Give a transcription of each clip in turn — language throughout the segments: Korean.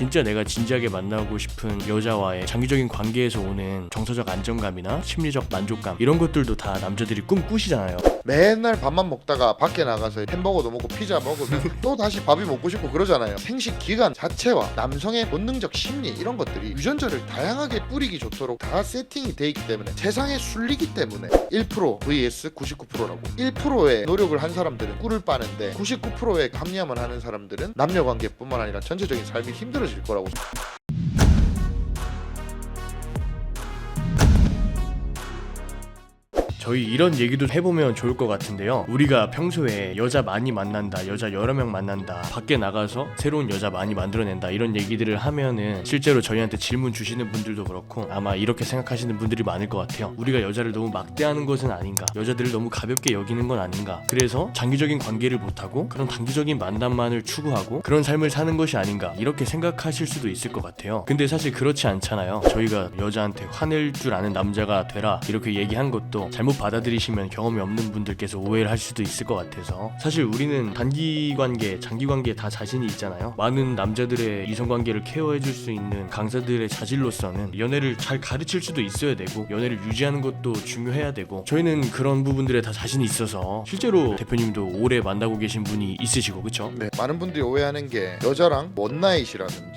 진짜 내가 진지하게 만나고 싶은 여자와의 장기적인 관계에서 오는 정서적 안정감이나 심리적 만족감, 이런 것들도 다 남자들이 꿈꾸시잖아요. 맨날 밥만 먹다가 밖에 나가서 햄버거도 먹고 피자 먹으면 또 다시 밥이 먹고 싶고 그러잖아요. 생식 기간 자체와 남성의 본능적 심리 이런 것들이 유전자를 다양하게 뿌리기 좋도록 다 세팅이 돼 있기 때문에 세상의 순리기 때문에 1% vs 99%라고 1%의 노력을 한 사람들은 꿀을 빠는데 99%의 감리함을 하는 사람들은 남녀관계뿐만 아니라 전체적인 삶이 힘들어질 거라고. 저희 이런 얘기도 해보면 좋을 것 같은데요. 우리가 평소에 여자 많이 만난다, 여자 여러 명 만난다, 밖에 나가서 새로운 여자 많이 만들어낸다, 이런 얘기들을 하면은 실제로 저희한테 질문 주시는 분들도 그렇고 아마 이렇게 생각하시는 분들이 많을 것 같아요. 우리가 여자를 너무 막대하는 것은 아닌가, 여자들을 너무 가볍게 여기는 건 아닌가, 그래서 장기적인 관계를 못하고 그런 단기적인 만남만을 추구하고 그런 삶을 사는 것이 아닌가, 이렇게 생각하실 수도 있을 것 같아요. 근데 사실 그렇지 않잖아요. 저희가 여자한테 화낼 줄 아는 남자가 되라 이렇게 얘기한 것도 잘못 받아들이시면 경험이 없는 분들께서 오해를 할 수도 있을 것 같아서, 사실 우리는 단기관계, 장기관계에 다 자신이 있잖아요. 많은 남자들의 이성관계를 케어해줄 수 있는 강사들의 자질로서는 연애를 잘 가르칠 수도 있어야 되고 연애를 유지하는 것도 중요해야 되고, 저희는 그런 부분들에 다 자신이 있어서 실제로 대표님도 오래 만나고 계신 분이 있으시고, 그쵸? 네, 많은 분들이 오해하는 게 여자랑 원나잇이라든지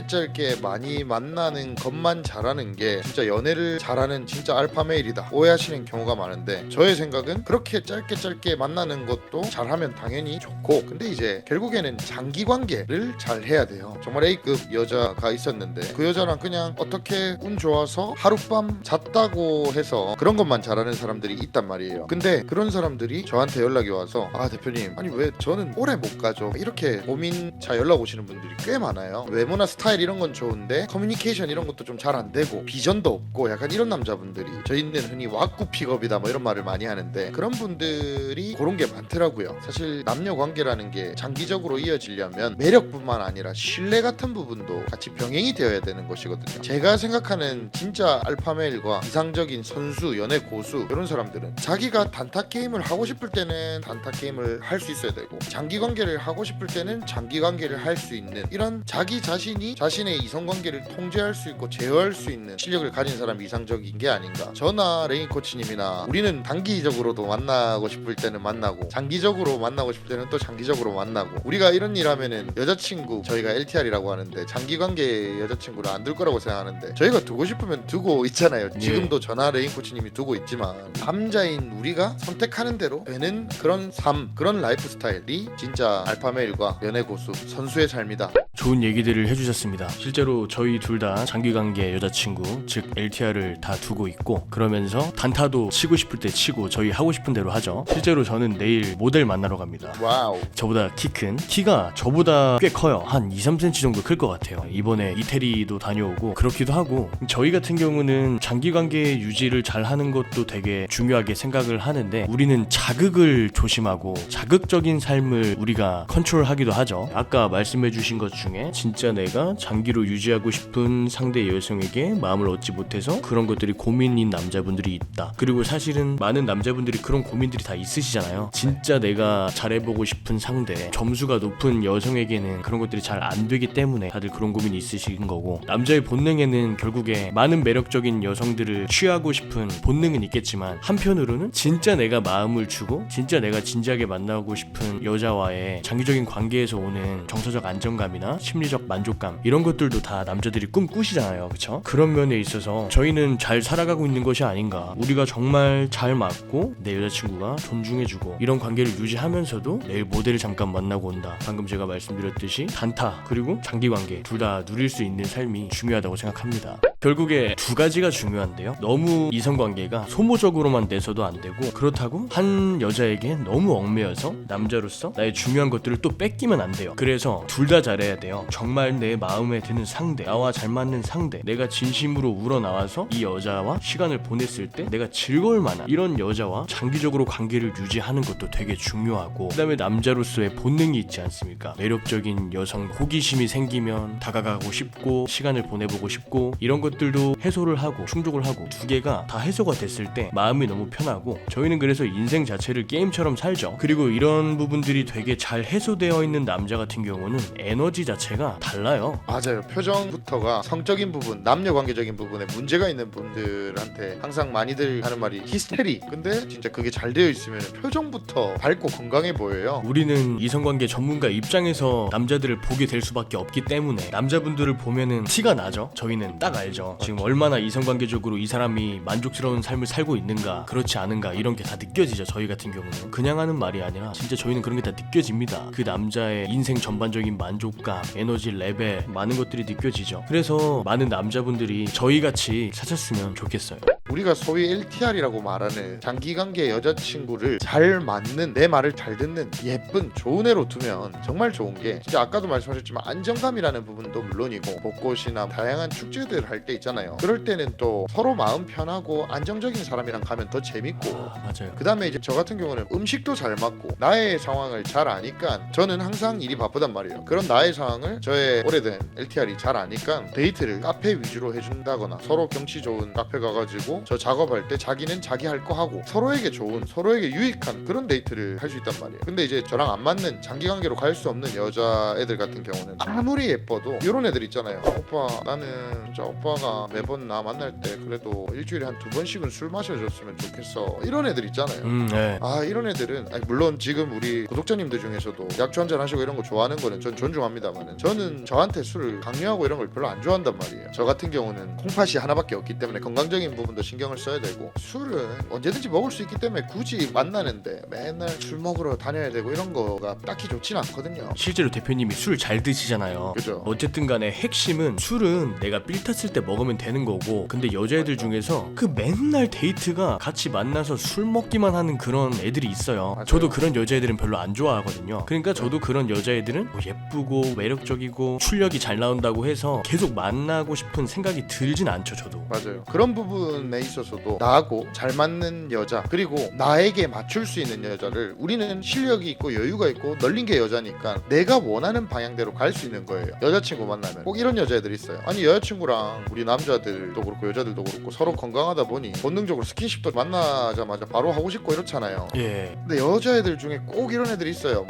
짧게 많이 만나는 것만 잘하는 게 진짜 연애를 잘하는 진짜 알파메일이다 오해하시는 경우가 많은데, 저의 생각은 그렇게 짧게 만나는 것도 잘하면 당연히 좋고, 근데 이제 결국에는 장기 관계를 잘 해야 돼요. 정말 A급 여자가 있었는데 그 여자랑 그냥 어떻게 운 좋아서 하룻밤 잤다고 해서 그런 것만 잘하는 사람들이 있단 말이에요. 근데 그런 사람들이 저한테 연락이 와서 아 대표님, 아니 왜 저는 오래 못 가죠, 이렇게 고민차 연락 오시는 분들이 꽤 많아요. 외모나 스타일 이런 건 좋은데 커뮤니케이션 이런 것도 좀 잘 안 되고 비전도 없고 약간 이런 남자분들이, 저희는 흔히 왁구 픽업이다 뭐 이런 말을 많이 하는데 그런 분들이 그런 게 많더라고요. 사실 남녀 관계라는 게 장기적으로 이어지려면 매력뿐만 아니라 신뢰 같은 부분도 같이 병행이 되어야 되는 것이거든요. 제가 생각하는 진짜 알파메일과 이상적인 선수, 연애 고수 이런 사람들은 자기가 단타 게임을 하고 싶을 때는 단타 게임을 할 수 있어야 되고, 장기 관계를 하고 싶을 때는 장기 관계를 할 수 있는, 이런 자기 자신이 자신의 이성 관계를 통제할 수 있고 제어할 수 있는 실력을 가진 사람이 이상적인 게 아닌가. 저나 레인 코치님이나 우리는 단기적으로도 만나고 싶을 때는 만나고 장기적으로 만나고 싶을 때는 또 장기적으로 만나고, 우리가 이런 일 하면은 여자친구, 저희가 LTR이라고 하는데 장기관계 여자친구를 안 둘 거라고 생각하는데 저희가 두고 싶으면 두고 있잖아요. 지금도 저나 레인 코치님이 두고 있지만, 남자인 우리가 선택하는 대로 되는 그런 삶, 그런 라이프 스타일이 진짜 알파메일과 연애 고수, 선수의 삶이다. 좋은 얘기들을 해주셨습니다. 실제로 저희 둘 다 장기관계 여자친구, 즉 LTR을 다 두고 있고, 그러면서 단타도 치고 싶을 때 치고 저희 하고 싶은 대로 하죠. 실제로 저는 내일 모델 만나러 갑니다. 와우. 저보다 키가 저보다 꽤 커요. 한 2-3cm 정도 클 것 같아요. 이번에 이태리도 다녀오고 그렇기도 하고, 저희 같은 경우는 장기관계 유지를 잘 하는 것도 되게 중요하게 생각을 하는데, 우리는 자극을 조심하고 자극적인 삶을 우리가 컨트롤하기도 하죠. 아까 말씀해주신 것 중에 진짜 내가 장기로 유지하고 싶은 상대 여성에게 마음을 얻지 못해서 그런 것들이 고민인 남자분들이 있다. 그리고 사실은 많은 남자분들이 그런 고민들이 다 있으시잖아요. 진짜 내가 잘해보고 싶은 상대, 점수가 높은 여성에게는 그런 것들이 잘 안 되기 때문에 다들 그런 고민이 있으신 거고, 남자의 본능에는 결국에 많은 매력적인 여성들을 취하고 싶은 본능은 있겠지만, 한편으로는 진짜 내가 마음을 주고 진짜 내가 진지하게 만나고 싶은 여자와의 장기적인 관계에서 오는 정서적 안정감이나 심리적 만족감, 이런 것들도 다 남자들이 꿈꾸시잖아요. 그쵸? 그런 면에 있어서 저희는 잘 살아가고 있는 것이 아닌가. 우리가 정말 잘 맞고 내 여자친구가 존중해주고 이런 관계를 유지하면서도 내일 모델을 잠깐 만나고 온다, 방금 제가 말씀드렸듯이 단타 그리고 장기관계 둘 다 누릴 수 있는 삶이 중요하다고 생각합니다. 결국에 두 가지가 중요한데요. 너무 이성관계가 소모적으로만 돼서도 안 되고, 그렇다고 한 여자에게 너무 얽매여서 남자로서 나의 중요한 것들을 또 뺏기면 안 돼요. 그래서 둘 다 잘해야 돼요. 정말 내 마음에 드는 상대, 나와 잘 맞는 상대, 내가 진심으로 우러나와서 이 여자와 시간을 보냈을 때 내가 즐겁 즐거울 만한 이런 여자와 장기적으로 관계를 유지하는 것도 되게 중요하고, 그 다음에 남자로서의 본능이 있지 않습니까? 매력적인 여성 호기심이 생기면 다가가고 싶고 시간을 보내보고 싶고, 이런 것들도 해소를 하고 충족을 하고, 두 개가 다 해소가 됐을 때 마음이 너무 편하고, 저희는 그래서 인생 자체를 게임처럼 살죠. 그리고 이런 부분들이 되게 잘 해소되어 있는 남자 같은 경우는 에너지 자체가 달라요. 맞아요. 표정부터가 성적인 부분, 남녀 관계적인 부분에 문제가 있는 분들한테 항상 많이들 하는 말이 히스테리. 근데 진짜 그게 잘 되어 있으면 표정부터 밝고 건강해 보여요. 우리는 이성관계 전문가 입장에서 남자들을 보게 될 수밖에 없기 때문에 남자분들을 보면은 티가 나죠. 저희는 딱 알죠. 지금 얼마나 이성관계적으로 이 사람이 만족스러운 삶을 살고 있는가, 그렇지 않은가, 이런 게 다 느껴지죠. 저희 같은 경우는 그냥 하는 말이 아니라 진짜 저희는 그런 게 다 느껴집니다. 그 남자의 인생 전반적인 만족감, 에너지 레벨, 많은 것들이 느껴지죠. 그래서 많은 남자분들이 저희같이 찾았으면 좋겠어요. 우리가 소위 LTR이라고 말하는 장기관계 여자친구를 잘 맞는, 내 말을 잘 듣는 예쁜 좋은 애로 두면 정말 좋은 게, 진짜 아까도 말씀하셨지만 안정감이라는 부분도 물론이고, 벚꽃이나 다양한 축제들 할 때 있잖아요. 그럴 때는 또 서로 마음 편하고 안정적인 사람이랑 가면 더 재밌고, 맞아요. 그 다음에 이제 저 같은 경우는 음식도 잘 맞고 나의 상황을 잘 아니까, 저는 항상 일이 바쁘단 말이에요. 그런 나의 상황을 저의 오래된 LTR이 잘 아니까 데이트를 카페 위주로 해준다거나, 서로 경치 좋은 카페 가가지고 저 작업할 때 자기는 자기 할 거 하고, 서로에게 좋은, 서로에게 유익한 그런 데이트를 할 수 있단 말이에요. 근데 이제 저랑 안 맞는 장기관계로 갈 수 없는 여자애들 같은 경우는 아무리 예뻐도 이런 애들 있잖아요. 오빠, 나는 진짜 오빠가 매번 나 만날 때 그래도 일주일에 한 2번씩은 술 마셔줬으면 좋겠어, 이런 애들 있잖아요. 네. 이런 애들은, 물론 지금 우리 구독자님들 중에서도 약주 한잔 하시고 이런 거 좋아하는 거는 전 존중합니다만, 저는 저한테 술을 강요하고 이런 걸 별로 안 좋아한단 말이에요. 저 같은 경우는 콩팥이 하나밖에 없기 때문에 건강적인 부분도 신경을 써야 되고, 술은 언제든지 먹을 수 있기 때문에 굳이 만나는데 맨날 술 먹으러 다녀야 되고 이런 거가 딱히 좋지는 않거든요. 실제로 대표님이 술 잘 드시잖아요. 그죠? 어쨌든 간에 핵심은, 술은 내가 삘 탔을 때 먹으면 되는 거고, 근데 여자애들 중에서 그 맨날 데이트가 같이 만나서 술 먹기만 하는 그런 애들이 있어요. 맞아요. 저도 그런 여자애들은 별로 안 좋아하거든요. 그러니까 저도 그런 여자애들은 뭐 예쁘고 매력적이고 출력이 잘 나온다고 해서 계속 만나고 싶은 생각이 들진 않죠. 저도. 맞아요. 그런 부분에 있어서도 나하고 잘 맞는 여자, 그리고 나에게 맞출 수 있는 여자를, 우리는 실력이 있고 여유가 있고 널린 게 여자니까 내가 원하는 방향대로 갈 수 있는 거예요. 여자친구 만나면 꼭 이런 여자애들이 있어요. 아니, 여자친구랑 우리 남자들도 그렇고 여자들도 그렇고 서로 건강하다 보니 본능적으로 스킨십도 만나자마자 바로 하고 싶고 이렇잖아요. 예. 근데 여자애들 중에 꼭 이런 애들이 있어요.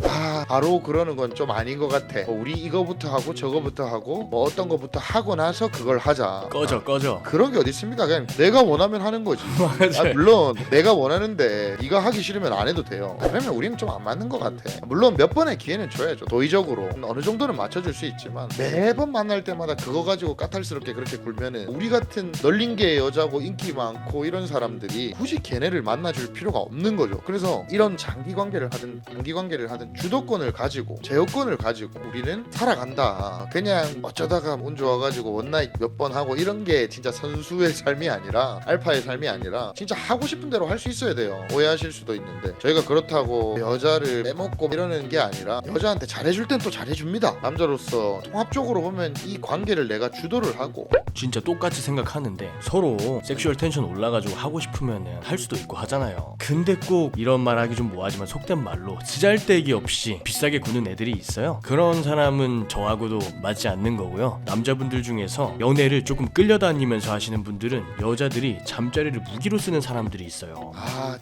바로 그러는 건 좀 아닌 것 같아. 우리 이거부터 하고 저거부터 하고 뭐 어떤 거부터 하고 나서 그걸 하자. 꺼져. 그런 게 어디 있습니까? 그냥 내가 원하면 하는 거지. 맞아요. 물론 내가 원하는데 네가 하기 싫으면 안 해도 돼요. 그러면 우리는 좀 안 맞는 것 같아. 물론 몇 번의 기회는 줘야죠. 도의적으로 어느 정도는 맞춰줄 수 있지만, 매번 만날 때마다 그거 가지고 까탈스럽게 그렇게 굴면은 우리 같은 널린 게 여자고 인기 많고 이런 사람들이 굳이 걔네를 만나줄 필요가 없는 거죠. 그래서 이런 장기 관계를 하든 단기 관계를 하든 주도권을 가지고, 제어권을 가지고 우리는 살아간다. 그냥 어쩌다가 운 좋아가지고 원나잇 몇 번 하고 이런 게 진짜 선수의 삶이 아니라, 알파의 삶이 아니라 진짜 하고 싶은 대로 할 수 있어야 돼요. 오해하실 수도 있는데, 저희가 그렇다고 여자를 빼먹고 이러는 게 아니라 여자한테 잘해줄 땐 또 잘해줍니다. 남자로서 통합적으로 보면 이 관계를 내가 주도를 하고. 진짜 똑같이 생각하는데, 서로 섹슈얼 텐션 올라가지고 하고 싶으면은 할 수도 있고 하잖아요. 근데 꼭 이런 말 하기 좀 뭐하지만 속된 말로 쓰잘데기 없이 비싸게 구는 애들이 있어요. 그런 사람은 저하고도 맞지 않는 거고요. 남자분들 중에서 연애를 조금 끌려다니면서 하시는 분들은 여자들이 잠자리를 무기로 쓰는 사람들이 있어요.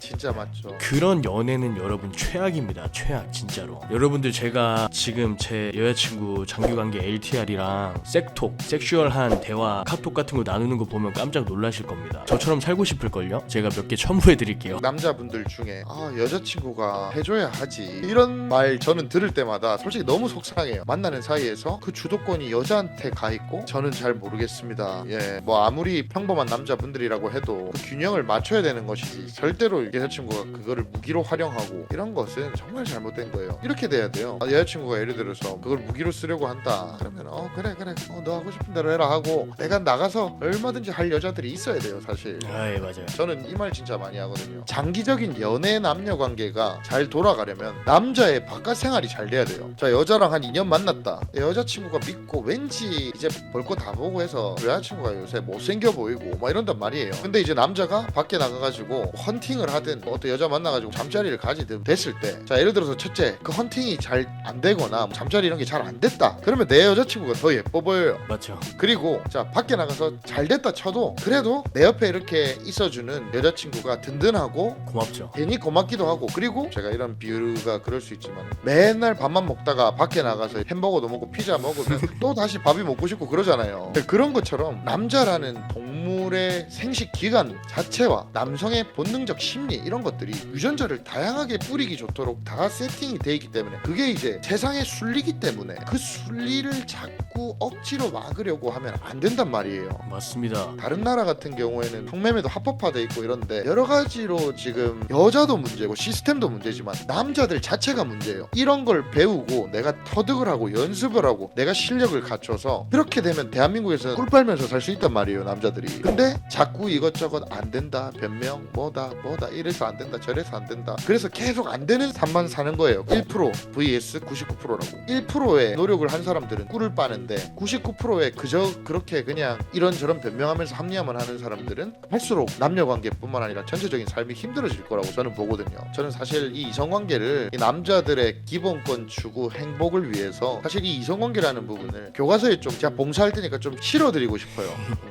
진짜 맞죠. 그런 연애는 여러분 최악입니다. 최악, 진짜로. 여러분들, 제가 지금 제 여자친구 장기관계 LTR이랑 섹톡, 섹슈얼한 대화, 카톡 같은 거 나누는 거 보면 깜짝 놀라실 겁니다. 저처럼 살고 싶을걸요? 제가 몇 개 첨부해 드릴게요. 남자분들 중에 여자친구가 해줘야 하지, 이런 말 저는 들을 때마다 솔직히 너무 속상해요. 만나는 사이에서 그 주도권이 여자한테 가 있고 저는 잘 모르겠습니다. 뭐 아무리 평범한 남자분들이라고 해도 그 균형을 맞춰야 되는 것이지, 절대로 여자친구가 그거를 무기로 활용하고 이런 것은 정말 잘못된 거예요. 이렇게 돼야 돼요. 여자친구가 예를 들어서 그걸 무기로 쓰려고 한다 그러면 그래 너 하고 싶은 대로 해라 하고, 내가 나가서 얼마든지 할 여자들이 있어야 돼요. 사실 예, 맞아요. 저는 이 말 진짜 많이 하거든요. 장기적인 연애 남녀 관계가 잘 돌아가려면 남자의 바깥 생활이 잘 돼야 돼요. 자, 여자랑 한 2년 만났다. 여자친구가 믿고 왠지 이제 볼 거 다 보고 해서 여자친구가 요새 못생겨 보이고 막 이런단 말이에요. 근데 이제 남자가 밖에 나가가지고 헌팅을 하든 뭐 어떤 여자 만나가지고 잠자리를 가지든 됐을 때, 자 예를 들어서 첫째 그 헌팅이 잘 안 되거나 잠자리 이런 게 잘 안 됐다 그러면 내 여자친구가 더 예뻐 보여요. 맞죠. 그리고 자 밖에 나가서 잘 됐다 쳐도 그래도 내 옆에 이렇게 있어주는 여자친구가 든든하고 고맙죠. 괜히 고맙기도 하고, 그리고 제가 이런 비유가 그럴 수 있지만 맨날 밥만 먹다가 밖에 나가서 햄버거도 먹고 피자 먹으면 또 다시 밥이 먹고 싶고 그러잖아요. 그런 것처럼 남자라는 동물의 생식 기관 자체와 남성의 본능적 심리 이런 것들이 유전자를 다양하게 뿌리기 좋도록 다 세팅이 돼 있기 때문에 그게 이제 세상의 순리기 때문에 그 순리를 자꾸 억지로 막으려고 하면 안 된단 말이에요. 맞습니다. 다른 나라 같은 경우에는 성매매도 합법화돼 있고 이런데 여러 가지로 지금 여자도 문제고 시스템도 문제지만 남자들 자체가 문제예요. 이런 걸 배우고 내가 터득을 하고 연습을 하고 내가 실력을 갖춰서 그렇게 되면 대한민국에서 꿀 빨면서 살 수 있단 말이에요, 남자들이. 근데 자꾸 이것저것 안 된다, 변명 뭐다 이래서 안 된다 저래서 안 된다, 그래서 계속 안 되는 삶만 사는 거예요. 1% vs 99%라고. 1%의 노력을 한 사람들은 꿀을 빠는데 99%의 그저 그렇게 그냥 이런저런 변명하면서 합리화만 하는 사람들은 할수록 남녀관계뿐만 아니라 전체적인 삶이 힘들어질 거라고 저는 보거든요. 저는 사실 이 이성관계를 이 남자들의 기본권 추구 행복을 위해서 사실 이 이성관계라는 부분을 교과서에 좀 제가 봉사할 테니까 좀 실어드리고 싶어요.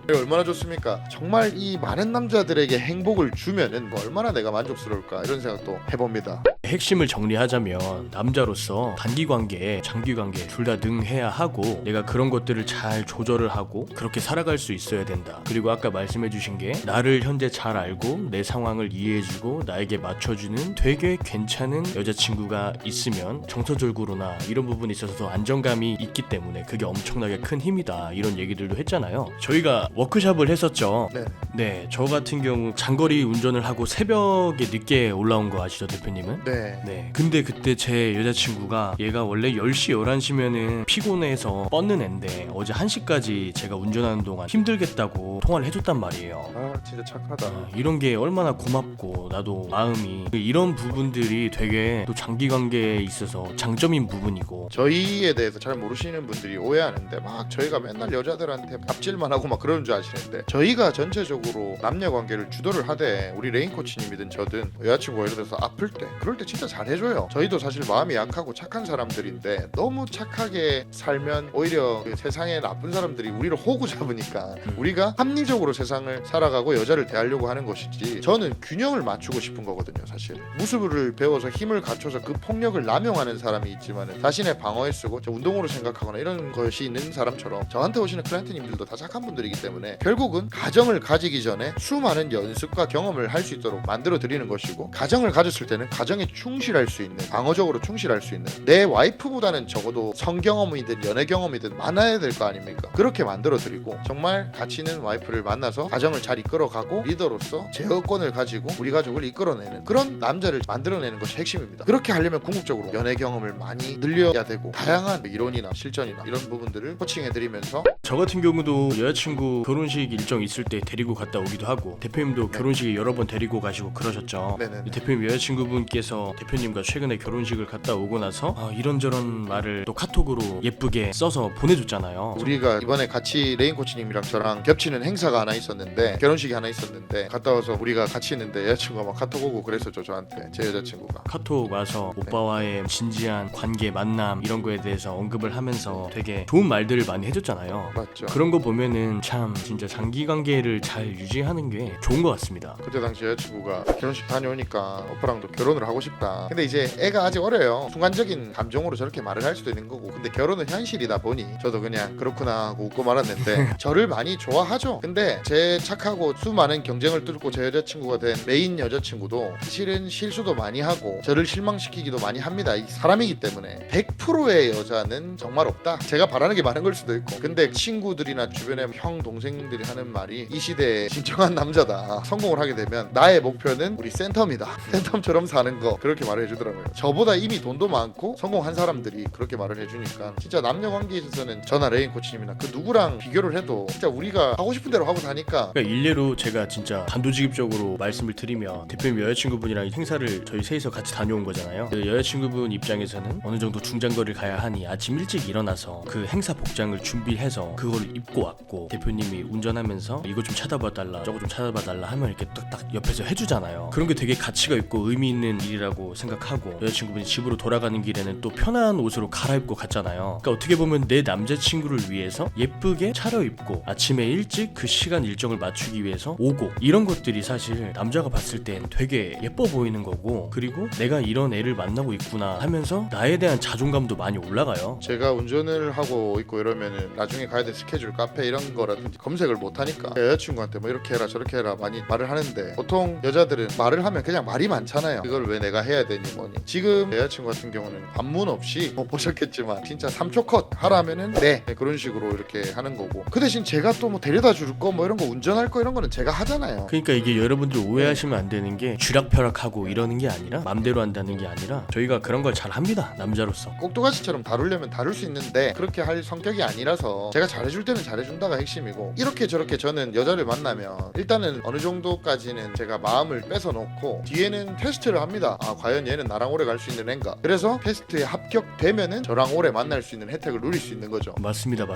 얼마나 좋습니까? 정말 이 많은 남자들에게 행복을 주면은 뭐 얼마나 내가 만족스러울까 이런 생각도 해봅니다. 핵심을 정리하자면 남자로서 단기관계, 장기관계 둘 다 능해야 하고 내가 그런 것들을 잘 조절을 하고 그렇게 살아갈 수 있어야 된다. 그리고 아까 말씀해주신 게 나를 현재 잘 알고 내 상황을 이해해주고 나에게 맞춰주는 되게 괜찮은 여자친구가 있으면 정서적으로나 이런 부분에 있어서도 안정감이 있기 때문에 그게 엄청나게 큰 힘이다, 이런 얘기들도 했잖아요. 저희가 워크숍을 했었죠. 네, 저 같은 경우 장거리 운전을 하고 새벽에 늦게 올라온 거 아시죠, 대표님은? 네. 근데 그때 제 여자친구가 얘가 원래 10시 11시면은 피곤해서 뻗는 앤데 어제 1시까지 제가 운전하는 동안 힘들겠다고 통화를 해줬단 말이에요. 아 진짜 착하다. 이런 게 얼마나 고맙고 나도 마음이, 이런 부분들이 되게 또 장기관계에 있어서 장점인 부분이고. 저희에 대해서 잘 모르시는 분들이 오해하는데 막 저희가 맨날 여자들한테 갑질만 하고 막 그러는 줄 아시는데 저희가 전체적으로 남녀 관계를 주도를 하되 우리 레인 코치님이든 저든 여자친구가 예를 들어서 아플 때 그럴 때 진짜 잘해줘요. 저희도 사실 마음이 약하고 착한 사람들인데 너무 착하게 살면 오히려 그 세상에 나쁜 사람들이 우리를 호구 잡으니까 우리가 합리적으로 세상을 살아가고 여자를 대하려고 하는 것이지, 저는 균형을 맞추고 싶은 거거든요. 사실 무술을 배워서 힘을 갖춰서 그 폭력을 남용하는 사람이 있지만 자신의 방어에 쓰고 운동으로 생각하거나 이런 것이 있는 사람처럼 저한테 오시는 클라이언트님들도 다 착한 분들이기 때문에 결국은 가정을 가지기 전에 수많은 연습과 경험을 할 수 있도록 만들어 드리는 것이고, 가정을 가졌을 때는 가정에 충실할 수 있는, 방어적으로 충실할 수 있는, 내 와이프보다는 적어도 성경험이든 연애 경험이든 많아야 될 거 아닙니까? 그렇게 만들어 드리고 정말 가치 있는 와이프를 만나서 가정을 잘 이끌어가고 리더로서 제어권을 가지고 우리 가족을 이끌어내는 그런 남자를 만들어내는 것이 핵심입니다. 그렇게 하려면 궁극적으로 연애 경험을 많이 늘려야 되고 다양한 이론이나 실전이나 이런 부분들을 코칭해드리면서. 저 같은 경우도 여자친구 결혼식 일정 있을 때 데리고 갔다 오기도 하고, 대표님도 결혼식에 여러 번 데리고 가시고 그러셨죠. 네네네. 대표님 여자친구분께서 대표님과 최근에 결혼식을 갔다 오고 나서 이런저런 말을 또 카톡으로 예쁘게 써서 보내줬잖아요. 우리가 이번에 같이 레인 코치님이랑 저랑 겹치는 행사가 하나 있었는데, 결혼식이 하나 있었는데 갔다 와서 우리가 같이 있는데 여자친구가 막 카톡 오고 그랬었죠, 저한테. 제 여자친구가 카톡 와서 오빠와의 진지한 관계, 만남 이런 거에 대해서 언급을 하면서 되게 좋은 말들을 많이 해줬잖아요. 맞죠. 그런 거 보면은 참 진짜 장기 관계를 잘 유지하는 게 좋은 것 같습니다. 그때 당시 여자친구가 결혼식 다녀오니까 오빠랑도 결혼을 하고 싶다. 근데 이제 애가 아직 어려요. 순간적인 감정으로 저렇게 말을 할 수도 있는 거고, 근데 결혼은 현실이다 보니 저도 그냥 그렇구나 하고 웃고 말았는데 저를 많이 좋아하죠. 근데 제 착하고 수많은 경쟁을 뚫고 제 여자친구가 된 메인 여자친구도 사실은 실수도 많이 하고 저를 실망시키기도 많이 합니다. 이 사람이기 때문에 100%의 여자는 정말 없다. 제가 바라는 게 많은 걸 수도 있고, 근데 친구들이나 주변의 형 동생들이 하는 말이 이 시대의 진정한 남자다, 성공을 하게 되면 나의 목표는 우리 센텀이다, 센텀처럼 사는 거, 그렇게 말을 해주더라고요. 저보다 이미 돈도 많고 성공한 사람들이 그렇게 말을 해주니까 진짜 남녀 관계에 있어서는 저나 레인 코치님이나 그 누구랑 비교를 해도 진짜 우리가 하고 싶은 대로 하고 다니까. 그러니까 일례로 제가 진짜 단도직입적으로 말씀을 드리면, 대표님 여자친구분이랑 행사를 저희 셋이서 같이 다녀온 거잖아요. 그 여자친구분 입장에서는 어느 정도 중장거리를 가야 하니 아침 일찍 일어나서 그 행사 복장을 준비해서 그걸 입고 왔고, 대표님이 운전하면서 하면서 이거 좀 찾아봐 달라 저거 좀 찾아봐 달라 하면 이렇게 딱 옆에서 해주잖아요. 그런 게 되게 가치가 있고 의미 있는 일이라고 생각하고, 여자친구분이 집으로 돌아가는 길에는 또 편한 옷으로 갈아입고 갔잖아요. 그러니까 어떻게 보면 내 남자친구를 위해서 예쁘게 차려입고 아침에 일찍 그 시간 일정을 맞추기 위해서 오고, 이런 것들이 사실 남자가 봤을 땐 되게 예뻐 보이는 거고, 그리고 내가 이런 애를 만나고 있구나 하면서 나에 대한 자존감도 많이 올라가요. 제가 운전을 하고 있고 이러면은 나중에 가야 될 스케줄, 카페 이런 거라든지 검색을 못 하니까 여자친구한테 뭐 이렇게 해라 저렇게 해라 많이 말을 하는데, 보통 여자들은 말을 하면 그냥 말이 많잖아요. 그걸 왜 내가 해야 되니 뭐니. 지금 여자친구 같은 경우는 반문 없이 뭐 보셨겠지만 진짜 3초 컷 하라면은 네 그런 식으로 이렇게 하는 거고, 그 대신 제가 또 뭐 데려다 줄 거 뭐 이런 거 운전할 거 이런 거는 제가 하잖아요. 그러니까 이게 여러분들 오해하시면 안 되는 게 쥐락펴락하고 이러는 게 아니라, 맘대로 한다는 게 아니라, 저희가 그런 걸 잘 합니다, 남자로서. 꼭두가시처럼 다루려면 다룰 수 있는데 그렇게 할 성격이 아니라서, 제가 잘해줄 때는 잘해준다가 핵심이고, 이렇게 저렇게 저는 여자를 만나면 일단은 어느 정도까지는 제가 마음을 뺏어놓고 뒤에는 테스트를 합니다. 아 과연 얘는 나랑 오래 갈 수 있는 애인가. 그래서 테스트에 합격되면은 저랑 오래 만날 수 있는 혜택을 누릴 수 있는 거죠. 맞습니다.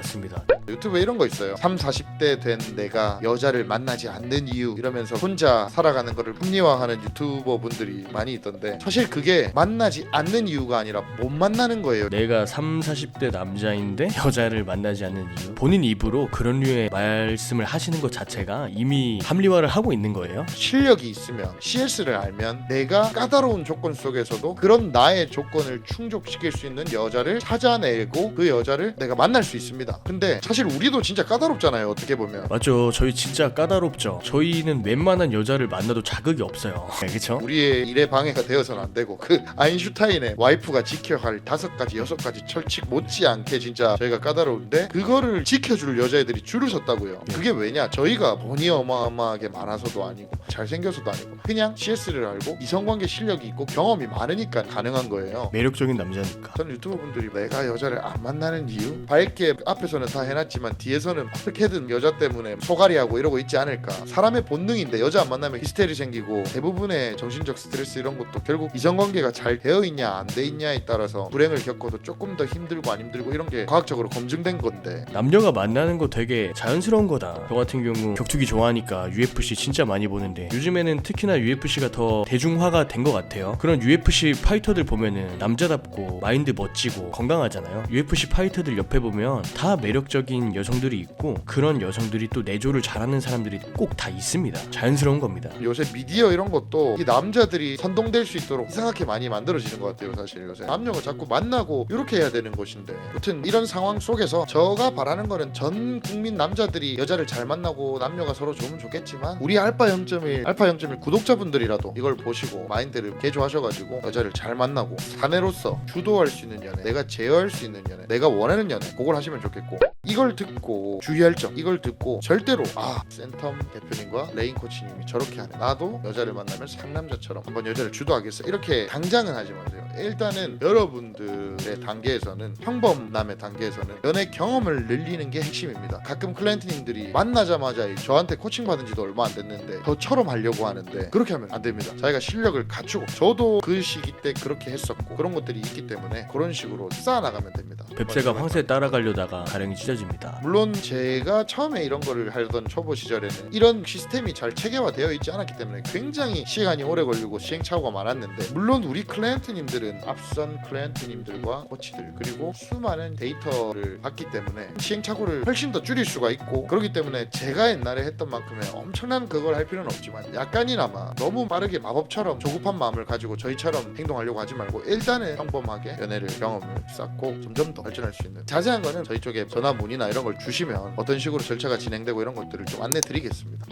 유튜브에 이런 거 있어요. 30-40대 된 내가 여자를 만나지 않는 이유 이러면서 혼자 살아가는 거를 합리화하는 유튜버 분들이 많이 있던데, 사실 그게 만나지 않는 이유가 아니라 못 만나는 거예요. 내가 30-40대 남자인데 여자를 만나지 않는 이유, 본인 입으로 그런 류의 말씀을 하시는 것 자체가 이미 합리화를 하고 있는 거예요. 실력이 있으면, CS를 알면 내가 까다로운 조건 속에서도 그런 나의 조건을 충족시킬 수 있는 여자를 찾아내고 그 여자를 내가 만날 수 있습니다. 근데 사실 우리도 진짜 까다롭잖아요, 어떻게 보면. 맞죠. 저희 진짜 까다롭죠. 저희는 웬만한 여자를 만나도 자극이 없어요. 그쵸? 우리의 일에 방해가 되어서는 안 되고, 그 아인슈타인의 와이프가 지켜야 할 5가지 6가지 철칙 못지않게 진짜 저희가 까다로운데, 그거를 지켜줄 여자애들이 줄을 섰다고요. 그게 왜냐, 저희가 돈이 어마어마하게 많아서도 아니고 잘생겨서도 아니고 그냥 CS를 알고 이성관계 실력이 있고 경험이 많으니까 가능한 거예요. 매력적인 남자니까. 저는 유튜버 분들이 내가 여자를 안 만나는 이유, 밝게 앞에서는 다 해놨지만 뒤에서는 어떻게든 여자 때문에 소갈이하고 이러고 있지 않을까. 사람의 본능인데 여자 안 만나면 히스테리 생기고, 대부분의 정신적 스트레스 이런 것도 결국 이성관계가 잘 되어 있냐 안 돼 있냐에 따라서 불행을 겪어도 조금 더 힘들고 안 힘들고 이런 게 과학적으로 검증된 건데, 남녀가 만나는 거 되게 자연스러운 거다. 저 같은 경우 격투기 좋아하니까 UFC 진짜 많이 보는데, 요즘에는 특히나 UFC가 더 대중화가 된 것 같아요. 그런 UFC 파이터들 보면은 남자답고 마인드 멋지고 건강하잖아요. UFC 파이터들 옆에 보면 다 매력적인 여성들이 있고, 그런 여성들이 또 내조를 잘하는 사람들이 꼭 다 있습니다. 자연스러운 겁니다. 요새 미디어 이런 것도 이 남자들이 선동될 수 있도록 이상하게 많이 만들어지는 것 같아요. 사실 요새 남녀가 자꾸 만나고 이렇게 해야 되는 것인데, 아무튼 이런 상황 속에서 제가 바라는 거는 전 국민 남자들이 여자를 잘 만나고 남녀가 서로 좋으면 좋겠지만, 우리 알파 0.1 구독자분들이라도 이걸 보시고 마인드를 개조하셔가지고 여자를 잘 만나고 사내로서 주도할 수 있는 연애, 내가 제어할 수 있는 연애, 내가 원하는 연애, 그걸 하시면 좋겠고, 이걸 듣고 주의할 점, 이걸 듣고 절대로 센텀 대표님과 레인 코치님이 저렇게 하네, 나도 여자를 만나면 상남자처럼 한번 여자를 주도하겠어, 이렇게 당장은 하지 마세요. 일단은 여러분들의 단계에서는, 평범남의 단계에서는 연애 경험을 늘리는 게 핵심입니다. 가끔 클라이언트님들이 만나자마자 저한테 코칭 받은 지도 얼마 안 됐는데 저처럼 하려고 하는데, 그렇게 하면 안 됩니다. 자기가 실력을 갖추고, 저도 그 시기 때 그렇게 했었고 그런 것들이 있기 때문에 그런 식으로 쌓아나가면 됩니다. 뱁새가 황새 따라가려다가 가랭이 찢어집니다. 물론 제가 처음에 이런 거를 하던 초보 시절에는 이런 시스템이 잘 체계화되어 있지 않았기 때문에 굉장히 시간이 오래 걸리고 시행착오가 많았는데, 물론 우리 클라이언트님들은 앞선 클라이언트님들과 코치들 그리고 수많은 데이터를 받기 때문에 시행착오를 훨씬 더 줄일 수가 있고, 그렇기 때문에 제가 옛날에 했던 만큼의 엄청난 그걸 할 필요는 없지만, 약간이나마 너무 빠르게 마법처럼 조급한 마음을 가지고 저희처럼 행동하려고 하지 말고, 일단은 평범하게 연애를 경험을 쌓고 점점 더 발전할 수 있는, 자세한 거는 저희 쪽에 전화 문의나 이런 걸 주시면 어떤 식으로 절차가 진행되고 이런 것들을 좀 안내 드리겠습니다.